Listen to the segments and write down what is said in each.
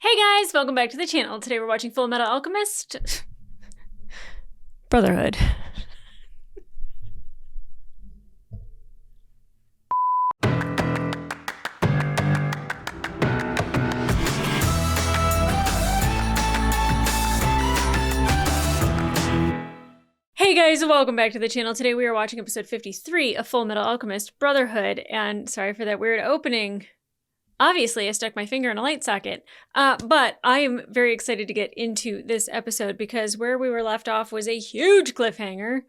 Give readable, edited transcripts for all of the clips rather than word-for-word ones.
Hey guys, welcome back to the channel. Today we're watching Fullmetal Alchemist Brotherhood. Hey guys, welcome back to the channel. Today we are watching episode 53 of Fullmetal Alchemist Brotherhood, and sorry for that weird opening. Obviously, I stuck my finger in a light socket, but I am very excited to get into this episode because where we were left off was a huge cliffhanger.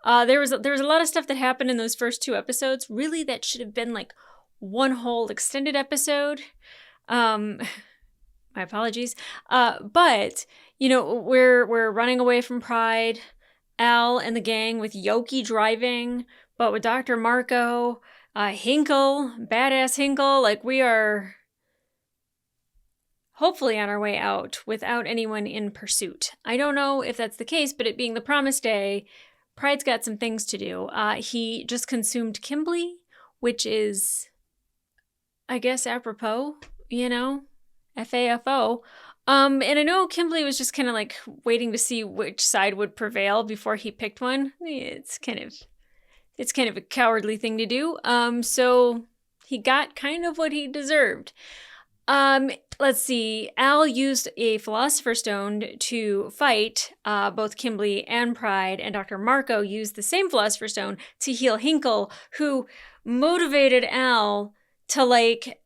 There was a lot of stuff that happened in those first two episodes. Really, that should have been like one whole extended episode. My apologies. But you know, we're running away from Pride. Al and the gang with Yoki driving, but with Dr. Marco. Hinkle, badass Hinkle, like we are hopefully on our way out without anyone in pursuit. I don't know if that's the case, but it being the promised day, Pride's got some things to do. He just consumed Kimberly, which is, I guess, apropos, you know, FAFO. And I know Kimberly was just kind of like waiting to see which side would prevail before he picked one. It's kind of a cowardly thing to do. So he got kind of what he deserved. Let's see. Al used a Philosopher's Stone to fight both Kimberly and Pride, and Dr. Marco used the same Philosopher's Stone to heal Hinkle, who motivated Al to like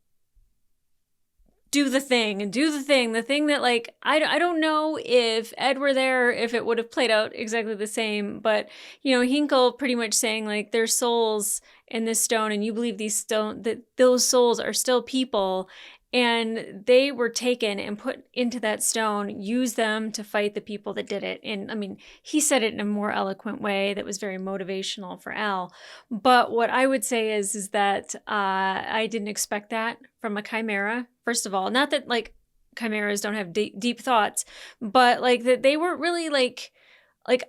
do the thing that like I don't know if Ed were there, if it would have played out exactly the same, but you know, Hinkle pretty much saying like there's souls in this stone and you believe that those souls are still people and they were taken and put into that stone, use them to fight the people that did it. And I mean, he said it in a more eloquent way that was very motivational for Al. But what I would say is that I didn't expect that from a chimera. First of all, not that like chimeras don't have deep thoughts, but like that they weren't really like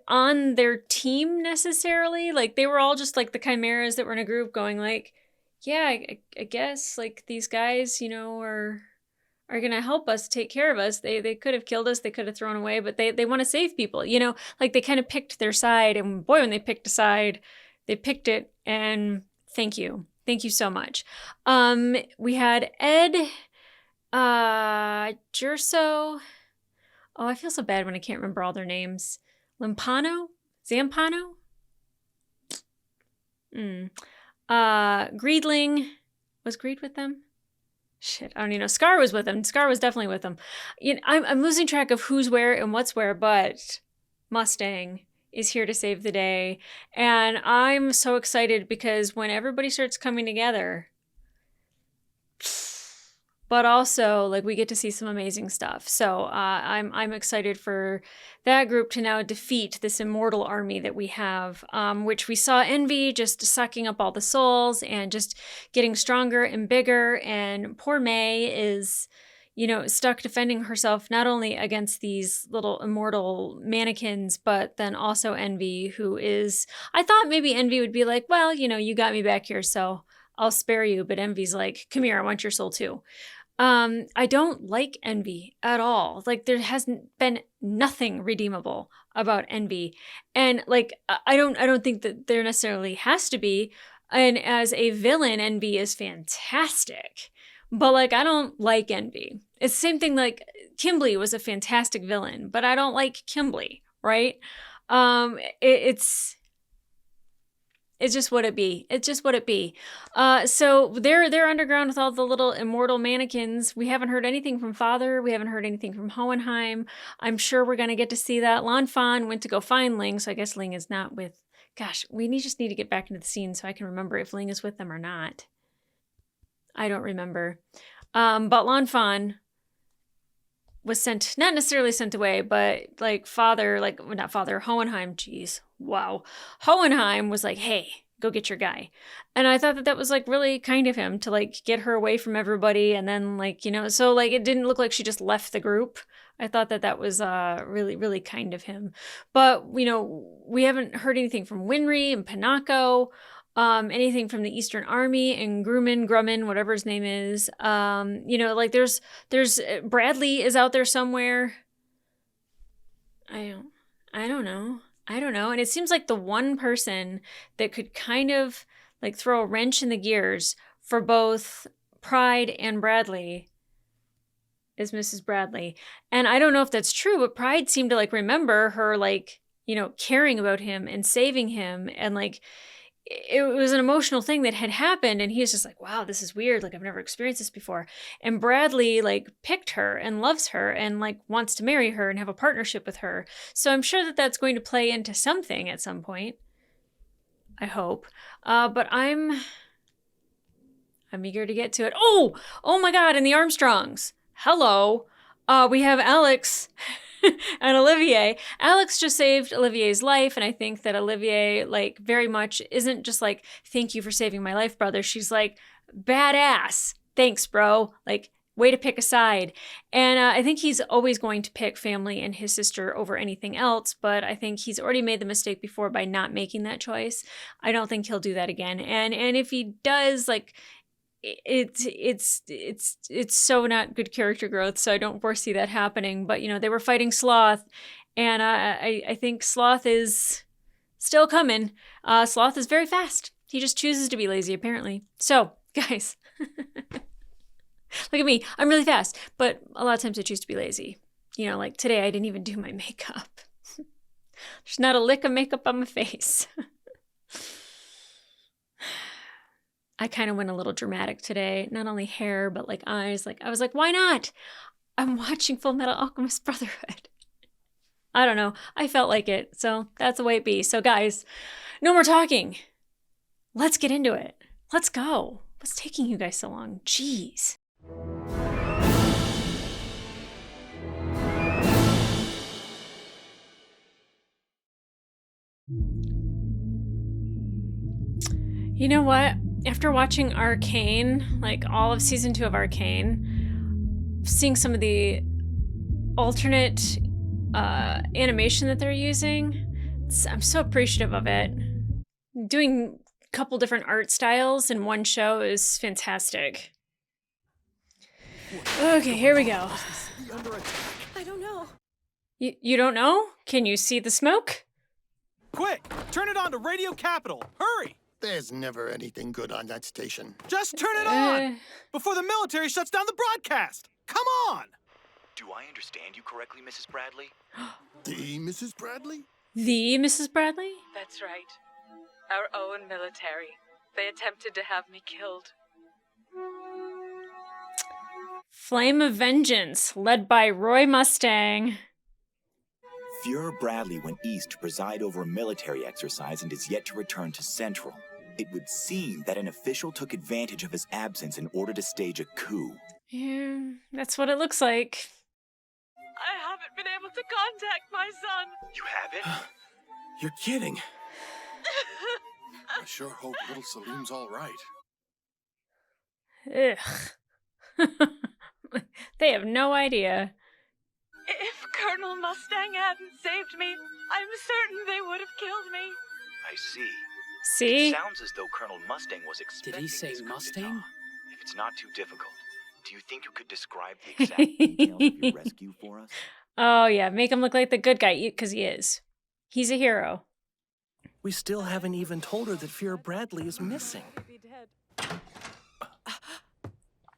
on their team necessarily. Like they were all just like the chimeras that were in a group going like, yeah, I guess like these guys, you know, are gonna help us take care of us. They could have killed us, they could have thrown away, but they want to save people, you know, like they kind of picked their side, and boy, when they picked a side, they picked it, and thank you so much. We had Ed, Gerso. Oh, I feel so bad when I can't remember all their names. Zampano. Greedling. Was Greed with them? Shit, I don't even know. Scar was with them. Scar was definitely with them. You know, I'm losing track of who's where and what's where, but Mustang is here to save the day. And I'm so excited because when everybody starts coming together, but also like we get to see some amazing stuff. So I'm excited for that group to now defeat this immortal army that we have, which we saw Envy just sucking up all the souls and just getting stronger and bigger. And poor May is, you know, stuck defending herself not only against these little immortal mannequins, but then also Envy, who is, I thought maybe Envy would be like, well, you know, you got me back here, so I'll spare you. But Envy's like, come here, I want your soul too. I don't like Envy at all. Like there hasn't been nothing redeemable about Envy. And like I don't think that there necessarily has to be. And as a villain, Envy is fantastic. But like I don't like Envy. It's the same thing like Kimberly was a fantastic villain, but I don't like Kimberly, right? It's just what it be. It's just what it be. So they're underground with all the little immortal mannequins. We haven't heard anything from Father. We haven't heard anything from Hohenheim. I'm sure we're going to get to see that. Lan Fan went to go find Ling, so I guess Ling is not with... Gosh, just need to get back into the scene so I can remember if Ling is with them or not. I don't remember. But Lan Fan was sent, not necessarily sent away, but like Father, like not Father, Hohenheim, geez, wow. Hohenheim was like, hey, go get your guy. And I thought that was like really kind of him to like get her away from everybody. And then like, you know, so like it didn't look like she just left the group. I thought that was really, really kind of him. But, you know, we haven't heard anything from Winry and Panako. anything from the Eastern Army and Grumman, whatever his name is. Like there's Bradley is out there somewhere. I don't know. And it seems like the one person that could kind of like throw a wrench in the gears for both Pride and Bradley is Mrs. Bradley. And I don't know if that's true, but Pride seemed to like remember her like, caring about him and saving him. And like, it was an emotional thing that had happened. And he was just like, wow, this is weird. Like I've never experienced this before. And Bradley like picked her and loves her and like wants to marry her and have a partnership with her. So I'm sure that that's going to play into something at some point. I hope. But I'm eager to get to it. Oh my God. And the Armstrongs. Hello. We have Alex and Olivier. Alex just saved Olivier's life. And I think that Olivier like very much isn't just like, thank you for saving my life, brother. She's like, badass. Thanks, bro. Like, way to pick a side. And I think he's always going to pick family and his sister over anything else. But I think he's already made the mistake before by not making that choice. I don't think he'll do that again. And if he does, like, it's so not good character growth, so I don't foresee that happening. But they were fighting Sloth, and I think Sloth is still coming. Sloth is very fast. He just chooses to be lazy, apparently. So, guys, look at me. I'm really fast, but a lot of times I choose to be lazy. Like today, I didn't even do my makeup. There's not a lick of makeup on my face. I kind of went a little dramatic today. Not only hair, but like eyes. Like I was like, why not? I'm watching Fullmetal Alchemist Brotherhood. I don't know. I felt like it. So that's the way it be. So guys, no more talking. Let's get into it. Let's go. What's taking you guys so long? Jeez. You know what? After watching Arcane, like all of season 2 of Arcane, seeing some of the alternate animation that they're using, I'm so appreciative of it. Doing a couple different art styles in one show is fantastic. Okay, here we go. I don't know. You don't know? Can you see the smoke? Quick, turn it on to Radio Capital. Hurry! There's never anything good on that station. Just turn it on! Before the military shuts down the broadcast! Come on! Do I understand you correctly, Mrs. Bradley? The Mrs. Bradley? The Mrs. Bradley? That's right. Our own military. They attempted to have me killed. Flame of Vengeance, led by Roy Mustang. Fuhrer Bradley went east to preside over a military exercise and is yet to return to Central. It would seem that an official took advantage of his absence in order to stage a coup. Yeah, that's what it looks like. I haven't been able to contact my son. You haven't? You're kidding. I sure hope little Salim's all right. Ugh. They have no idea. If Colonel Mustang hadn't saved me, I'm certain they would have killed me. I see. See? It sounds as though Colonel Mustang was expecting Did he say this coup Mustang? d'etat. If it's not too difficult, do you think you could describe the exact details of your rescue for us? Oh, yeah. Make him look like the good guy, because he is. He's a hero. We still haven't even told her that Fuhrer Bradley is missing.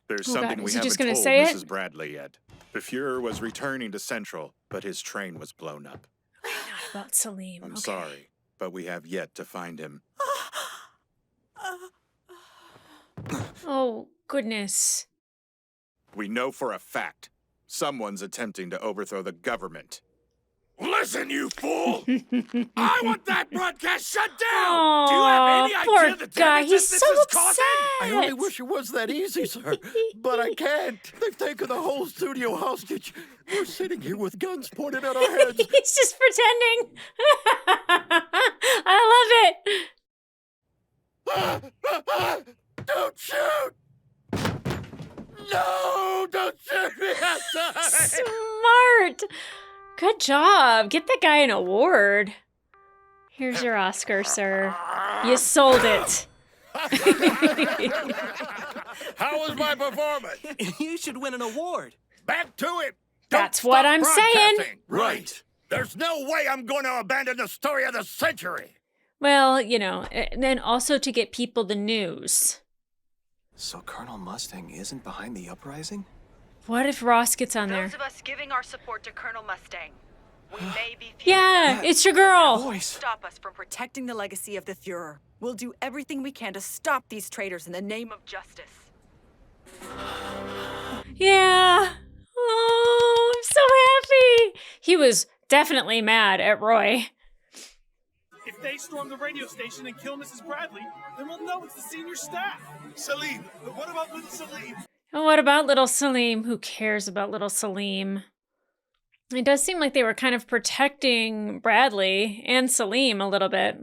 There's Oh, something God, we is he haven't just gonna told say it? Mrs. Bradley yet. The Fuhrer was returning to Central, but his train was blown up. Not about Salim. I'm okay. sorry, but we have yet to find him. Oh, goodness. We know for a fact someone's attempting to overthrow the government. Listen, you fool! I want that broadcast shut down! Oh, Do you have any poor idea the guy. damage He's this so is upset. causing? I only wish it was that easy, sir. But I can't. They've taken the whole studio hostage. We're sitting here with guns pointed at our heads. He's just pretending. I love it. Don't shoot! No! Don't shoot me! I'm sorry! Smart. Good job. Get that guy an award. Here's your Oscar, sir. You sold it. How was my performance? You should win an award. Back to it. That's Don't what stop I'm saying. broadcasting. Right. There's no way I'm going to abandon the story of the century. Well, you know, and then also to get people the news. So Colonel Mustang isn't behind the uprising? What if Ross gets on there? Those of us giving our support to Colonel Mustang, we may be Yeah, it's your girl. Voice. stop us from Protecting the legacy of the Fuhrer. We'll do everything we can to stop these traitors in the name of justice. Yeah. Oh, I'm so happy. He was definitely mad at Roy. If they storm the radio station and kill Mrs. Bradley, then we'll know it's the senior staff. Salim, but what about little Salim? And what about little Salim? Who cares about little Salim? It does seem like they were kind of protecting Bradley and Salim a little bit.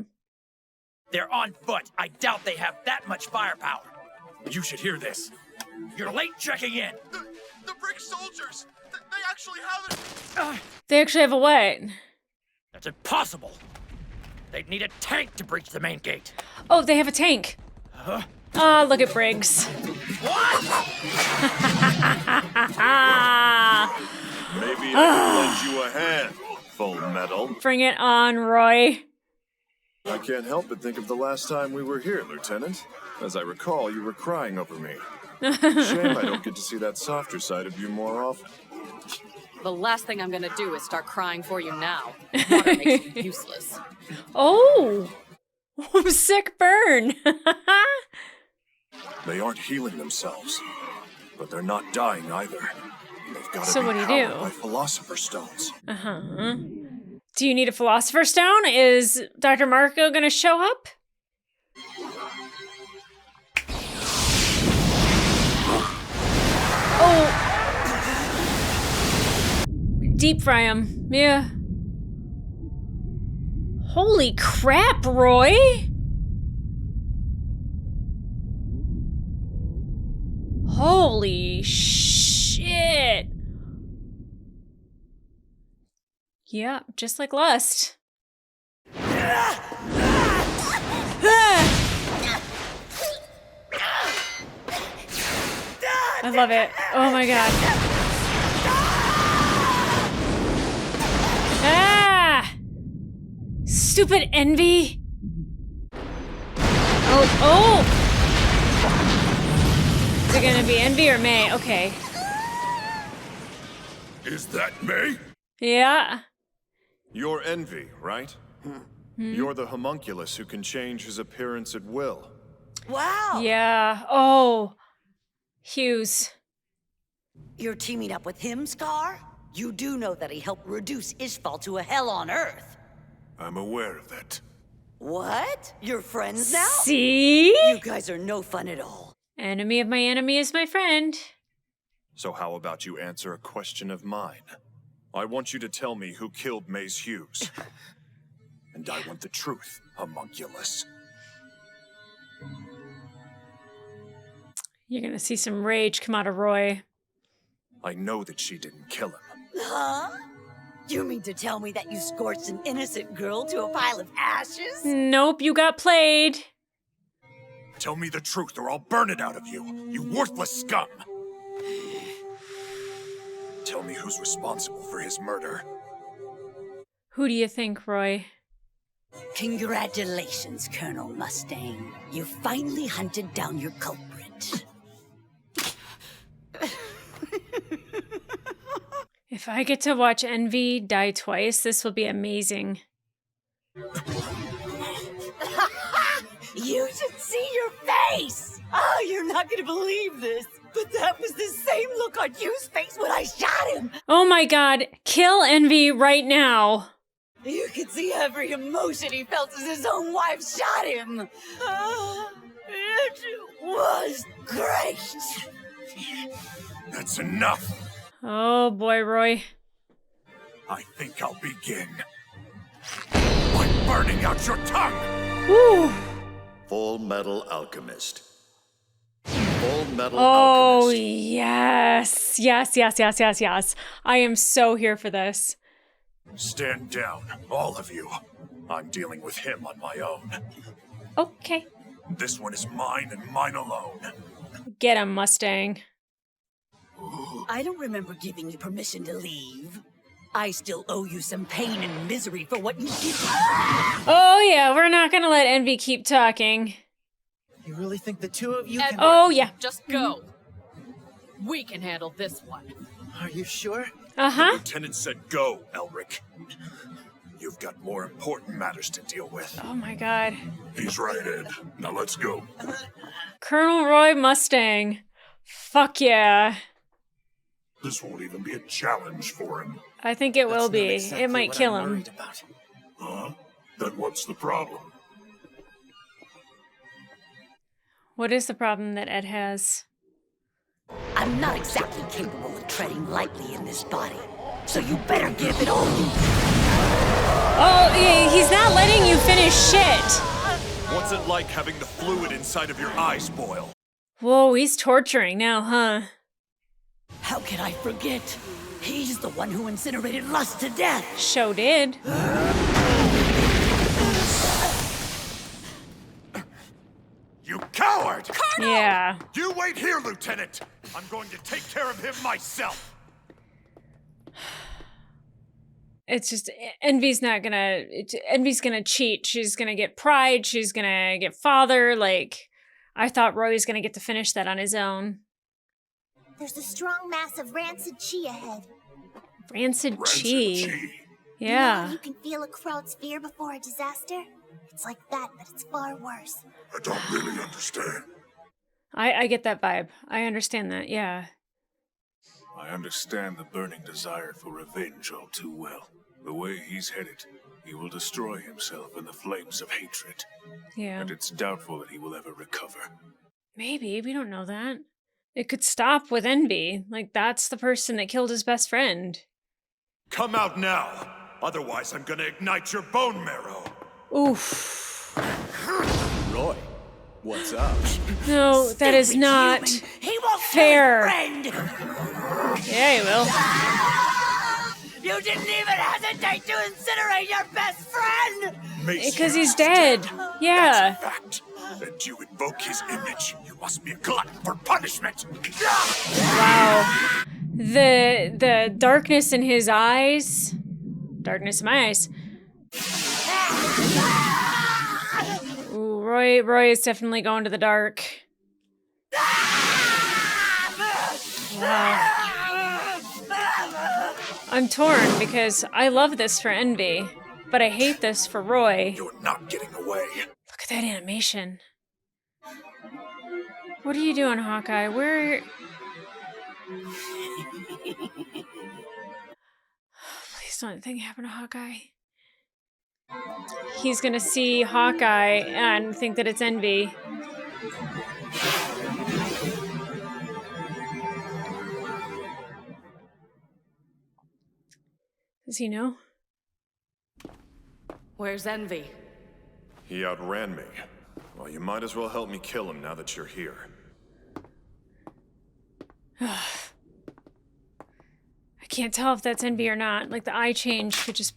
They're on foot. I doubt they have that much firepower. You should hear this. You're late checking in. The brick soldiers! They actually have it! They actually have a what? That's impossible. They'd need a tank to breach the main gate. Oh, they have a tank. Ah, look at Briggs. Maybe I can lend you a hand, Fullmetal. Bring it on, Roy. I can't help but think of the last time we were here, Lieutenant. As I recall, you were crying over me. Shame I don't get to see that softer side of you more often. The last thing I'm gonna do is start crying for you now. Water makes you useless. Oh, sick burn. They aren't healing themselves, but they're not dying either. They've got to So be what do you powered do? by Philosopher's Stones. Uh-huh. Do you need a Philosopher's Stone? Is Dr. Marco gonna show up? Oh. Deep fry him. Yeah. Holy crap, Roy! Holy shit! Yeah, just like Lust. I love it. Oh my god. Ah! Stupid envy. Oh. Is it gonna be Envy or May? Okay. Is that me? Yeah. You're Envy, right? You're the homunculus who can change his appearance at will. Wow! Yeah. Oh. Hughes. You're teaming up with him, Scar? You do know that he helped reduce Ishval to a hell on Earth. I'm aware of that. What? You're friends now? See? You guys are no fun at all. Enemy of my enemy is my friend. So how about you answer a question of mine? I want you to tell me who killed Maze Hughes. And I want the truth, homunculus. You're gonna see some rage come out of Roy. I know that she didn't kill him. Huh? You mean to tell me that you scorched an innocent girl to a pile of ashes? Nope, you got played. Tell me the truth or I'll burn it out of you, you worthless scum! Tell me who's responsible for his murder. Who do you think, Roy? Congratulations, Colonel Mustang. You finally hunted down your culprit. If I get to watch Envy die twice, this will be amazing. You should see your face! Oh, you're not gonna believe this, but that was the same look on Hugh's face when I shot him! Oh my god, kill Envy right now. You could see every emotion he felt as his own wife shot him! It was great! That's enough! Oh boy, Roy. I think I'll begin by burning out your tongue! Woo! Fullmetal Alchemist. Fullmetal Oh, Alchemist. yes. Yes. I am so here for this. Stand down, all of you. I'm dealing with him on my own. Okay. This one is mine and mine alone. Get him, Mustang. I don't remember giving you permission to leave. I still owe you some pain and misery for what you did. Oh yeah, we're not gonna let Envy keep talking. You really think the two of you can... Oh yeah. Just go. We can handle this one. Are you sure? Uh-huh. The lieutenant said go, Elric. You've got more important matters to deal with. Oh my god. He's right, Ed. Now let's go. Colonel Roy Mustang. Fuck yeah. This won't even be a challenge for him. I think it will be. Exactly It might what kill I'm him. worried about. Huh? Then what's the problem? What is the problem that Ed has? I'm not exactly capable of treading lightly in this body, so you better give it all you... Oh, yeah, he's not letting you finish shit. What's it like having the fluid inside of your eye spoil? Whoa, he's torturing now, huh? How can I forget? He's the one who incinerated Lust to death. Show did. You coward! Yeah. You wait here, Lieutenant! I'm going to take care of him myself! It's just, Envy's gonna cheat. She's gonna get pride. She's gonna get father. Like, I thought Roy's gonna get to finish that on his own. There's a strong mass of rancid chi ahead. Rancid chi. You know Yeah. how you can feel a crowd's fear before a disaster? It's like that, but it's far worse. I don't really understand. I get that vibe. I understand that, yeah. I understand the burning desire for revenge all too well. The way he's headed, he will destroy himself in the flames of hatred. Yeah. And it's doubtful that he will ever recover. Maybe, we don't know that. It could stop with Envy. Like, that's the person that killed his best friend. Come out now! Otherwise, I'm gonna ignite your bone marrow! Oof. Roy, what's up? No, that is not fair. Yeah, he will. You didn't even hesitate to incinerate your best friend! Because he's dead. Yeah. Fact. And you invoke his image. You must be a glutton for punishment. Wow. The darkness in his eyes. Darkness in my eyes. Ooh, Roy is definitely going to the dark. Wow. I'm torn because I love this for Envy, but I hate this for Roy. You're not getting away. Look at that animation. What are you doing, Hawkeye? Where... Please don't anything happen to Hawkeye. He's gonna see Hawkeye and think that it's Envy. Does he know? Where's Envy? He outran me. Well, you might as well help me kill him now that you're here. I can't tell if that's Envy or not. Like, the eye change could just...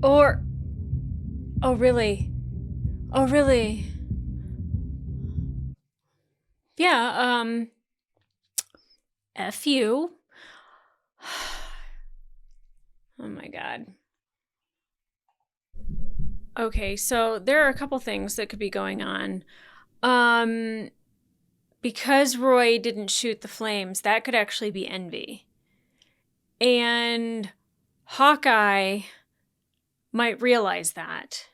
Or... Oh, really? Oh, really? Yeah, F you. Oh my god. Okay, so there are a couple things that could be going on. Because Roy didn't shoot the flames, that could actually be Envy. And Hawkeye might realize that.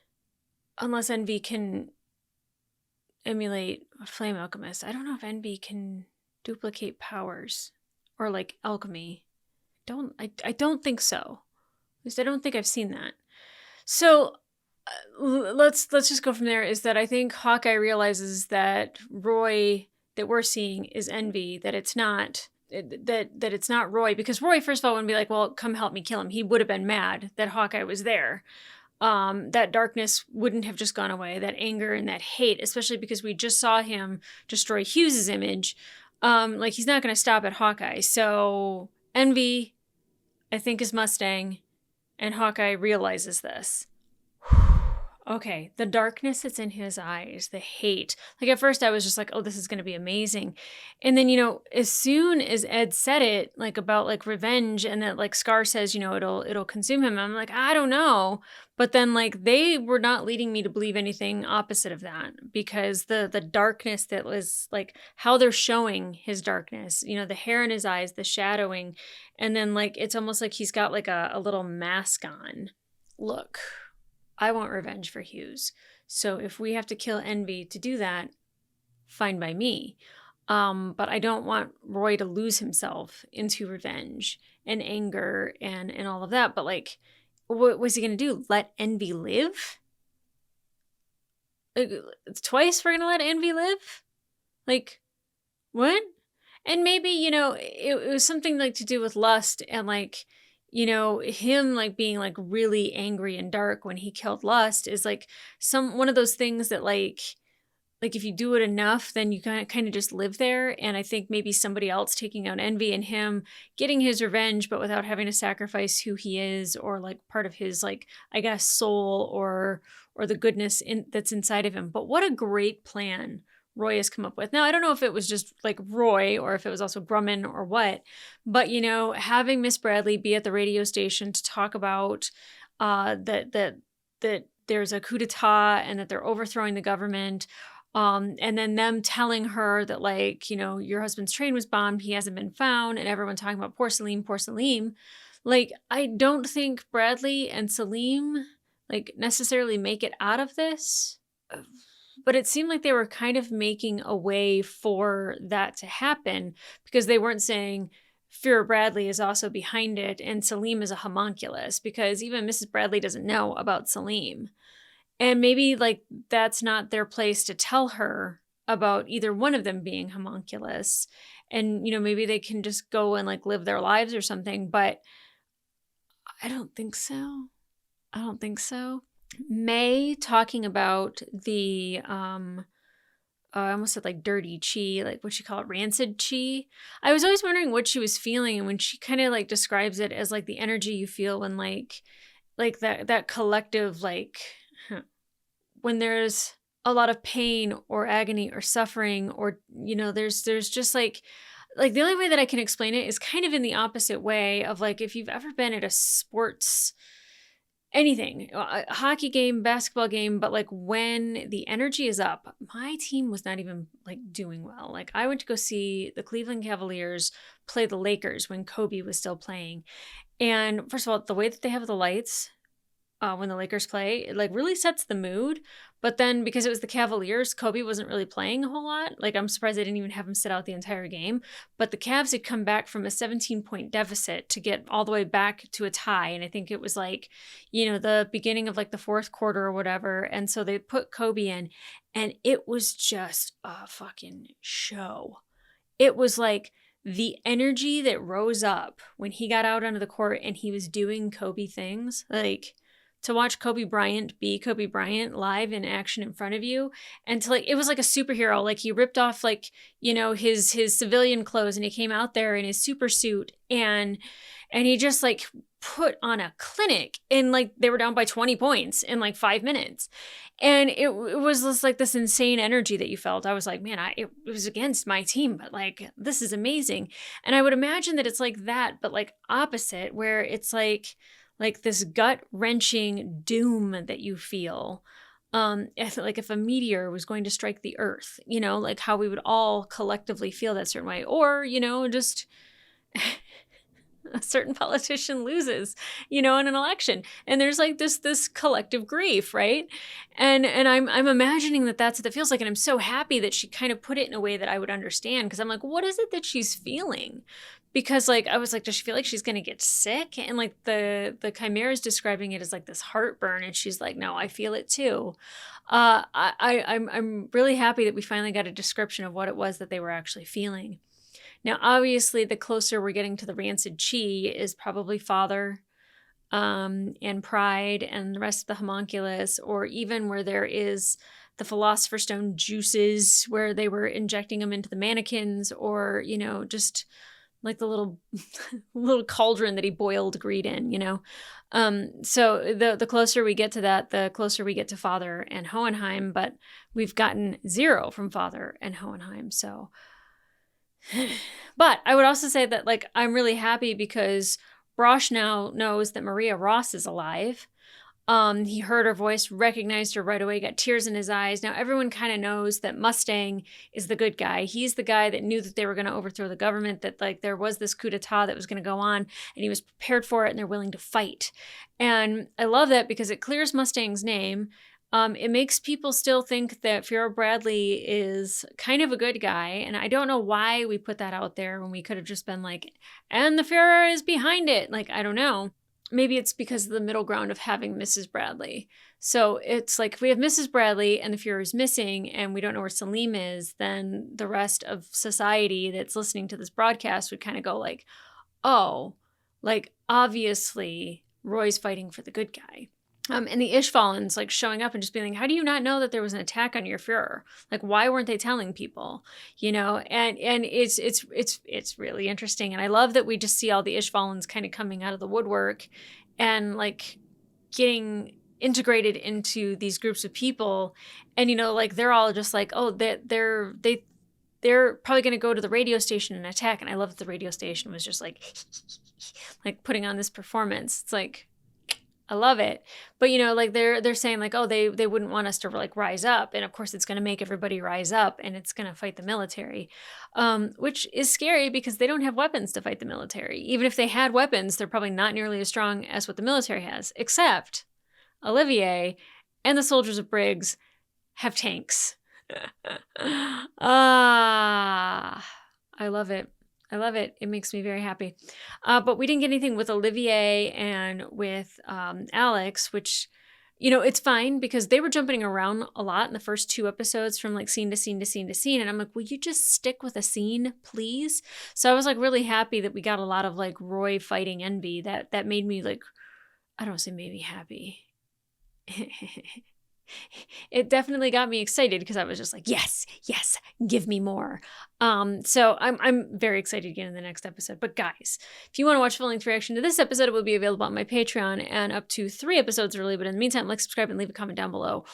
Unless Envy can emulate a flame alchemist. I don't know if Envy can duplicate powers. Or like alchemy. I don't think so. At least I don't think I've seen that. So let's just go from there. Is that I think Hawkeye realizes that Roy that we're seeing is Envy, that it's not that it's not Roy, because Roy first of all wouldn't be like, well, come help me kill him. He would have been mad that Hawkeye was there. That darkness wouldn't have just gone away. That anger and that hate, especially because we just saw him destroy Hughes's image. Like, he's not going to stop at Hawkeye. So Envy I think, is Mustang, and Hawkeye realizes this. Okay, the darkness that's in his eyes, the hate. Like, at first I was just like, oh, this is going to be amazing. And then, as soon as Ed said it, like, about, like, revenge, and that, like, Scar says, it'll consume him, I'm like, I don't know. But then, like, they were not leading me to believe anything opposite of that, because the darkness that was, like, how they're showing his darkness, the hair in his eyes, the shadowing, and then, like, it's almost like he's got, like, a little mask on. Look, I want revenge for Hughes. So if we have to kill Envy to do that, fine by me. But I don't want Roy to lose himself into revenge and anger and all of that. But, like, what was he going to do? Let Envy live? Twice we're going to let Envy live? Like, what? And maybe, it was something, like, to do with lust and, like, him, like, being, like, really angry and dark when he killed Lust is, like, one of those things that, like if you do it enough, then you kind of just live there. And I think maybe somebody else taking out Envy and him getting his revenge, but without having to sacrifice who he is, or, like, part of his, like, I guess, soul or the goodness that's inside of him. But what a great plan Roy has come up with. Now, I don't know if it was just, like, Roy or if it was also Grumman or what, but, having Miss Bradley be at the radio station to talk about that there's a coup d'etat and that they're overthrowing the government, and then them telling her that, like, your husband's train was bombed, he hasn't been found, and everyone talking about poor Salim. Like, I don't think Bradley and Salim, like, necessarily make it out of this. But it seemed like they were kind of making a way for that to happen, because they weren't saying Fuhrer Bradley is also behind it and Salim is a homunculus, because even Mrs. Bradley doesn't know about Salim. And maybe, like, that's not their place to tell her about either one of them being homunculus. And, maybe they can just go and, like, live their lives or something. But I don't think so. May talking about the I almost said, like, dirty chi, like, what she call it, rancid chi. I was always wondering what she was feeling, and when she kind of, like, describes it as, like, the energy you feel when, like that collective, like, when there's a lot of pain or agony or suffering, or, there's just like the only way that I can explain it is kind of in the opposite way of, like, if you've ever been at a sports anything, a hockey game, basketball game, but, like, when the energy is up, my team was not even, like, doing well. Like, I went to go see the Cleveland Cavaliers play the Lakers when Kobe was still playing. And first of all, the way that they have the lights when the Lakers play, it, like, really sets the mood. But then, because it was the Cavaliers, Kobe wasn't really playing a whole lot. Like, I'm surprised they didn't even have him sit out the entire game. But the Cavs had come back from a 17-point deficit to get all the way back to a tie. And I think it was, like, the beginning of, like, the fourth quarter or whatever. And so they put Kobe in, and it was just a fucking show. It was, like, the energy that rose up when he got out onto the court and he was doing Kobe things, like, to watch Kobe Bryant be Kobe Bryant live in action in front of you, and to, like, it was like a superhero. Like, he ripped off, like, his civilian clothes and he came out there in his super suit, and he just, like, put on a clinic, and, like, they were down by 20 points in, like, 5 minutes. And it was just, like, this insane energy that you felt. I was like, man, it was against my team, but, like, this is amazing. And I would imagine that it's like that, but, like, opposite, where it's like this gut-wrenching doom that you feel. If a meteor was going to strike the earth, like how we would all collectively feel that certain way. Or, just a certain politician loses, in an election. And there's, like, this collective grief, right? And I'm imagining that that's what it feels like. And I'm so happy that she kind of put it in a way that I would understand. Because I'm like, what is it that she's feeling? Because, like, I was like, does she feel like she's going to get sick? And, like, the Chimera is describing it as, like, this heartburn. And she's like, no, I feel it too. I'm really happy that we finally got a description of what it was that they were actually feeling. Now, obviously, the closer we're getting to the rancid chi is probably Father and Pride and the rest of the homunculus, or even where there is the Philosopher's Stone juices where they were injecting them into the mannequins, or, just like the little little cauldron that he boiled greed in, you know. So the closer we get to that, the closer we get to Father and Hohenheim, but we've gotten 0 from Father and Hohenheim. So, but I would also say that, like, I'm really happy because Brosh now knows that Maria Ross is alive. He heard her voice, recognized her right away, got tears in his eyes. Now everyone kind of knows that Mustang is the good guy. He's the guy that knew that they were going to overthrow the government, that like there was this coup d'etat that was going to go on, and he was prepared for it, and they're willing to fight. And I love that because it clears Mustang's name. It makes people still think that Fuhrer Bradley is kind of a good guy. And I don't know why we put that out there when we could have just been like, and the Fuhrer is behind it. Like, I don't know. Maybe it's because of the middle ground of having Mrs. Bradley. So it's like if we have Mrs. Bradley and the Fuhrer is missing and we don't know where Salim is, then the rest of society that's listening to this broadcast would kind of go like, oh, like obviously Roy's fighting for the good guy. And the Ishvalans like showing up and just being like, how do you not know that there was an attack on your Fuhrer? Like, why weren't they telling people? You know, and it's really interesting. And I love that we just see all the Ishvalans kind of coming out of the woodwork and like getting integrated into these groups of people. And, you know, like they're all just like, oh, they're probably going to go to the radio station and attack. And I love that the radio station was just like putting on this performance. It's like, I love it. But, you know, like they're saying like, oh, they wouldn't want us to like rise up. And of course it's going to make everybody rise up and it's going to fight the military, which is scary because they don't have weapons to fight the military. Even if they had weapons, they're probably not nearly as strong as what the military has, except Olivier and the soldiers of Briggs have tanks. I love it. I love it. It makes me very happy. But we didn't get anything with Olivier and with Alex, which, you know, it's fine because they were jumping around a lot in the first 2 episodes from like scene to scene to scene to scene. And I'm like, will you just stick with a scene, please? So I was like really happy that we got a lot of like Roy fighting Envy. That made me like, I don't say made me happy. It definitely got me excited because I was just like, yes, give me more. So I'm very excited to get in the next episode. But guys, if you want to watch full-length reaction to this episode, it will be available on my Patreon and up to 3 episodes early. But in the meantime, like, subscribe, and leave a comment down below.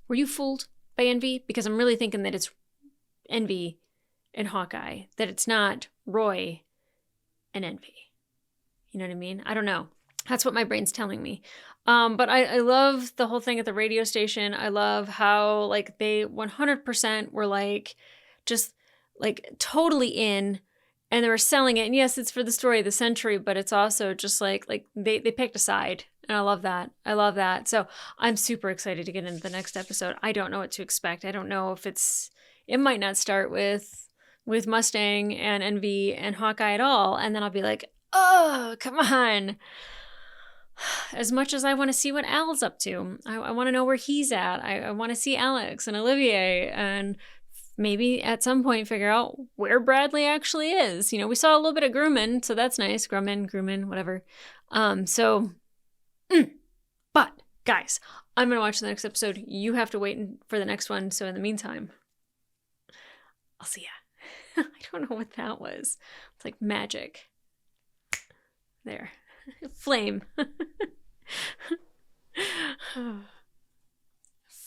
Were you fooled by Envy? Because I'm really thinking that it's Envy and Hawkeye, that it's not Roy and Envy. You know what I mean? I don't know. That's what my brain's telling me. But I love the whole thing at the radio station. I love how like they 100% were like just like totally in, and they were selling it. And yes, it's for the story of the century, but it's also just like they picked a side. And I love that. I love that. So I'm super excited to get into the next episode. I don't know what to expect. I don't know if it might not start with Mustang and Envy and Hawkeye at all. And then I'll be like, oh, come on. As much as I want to see what Al's up to, I want to know where he's at. I want to see Alex and Olivier and maybe at some point figure out where Bradley actually is. You know, we saw a little bit of Grumman, so that's nice. Grumman, whatever. But guys, I'm going to watch the next episode. You have to wait for the next one. So in the meantime, I'll see ya. I don't know what that was. It's like magic. There. Flame.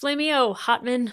Flameo, Hotman.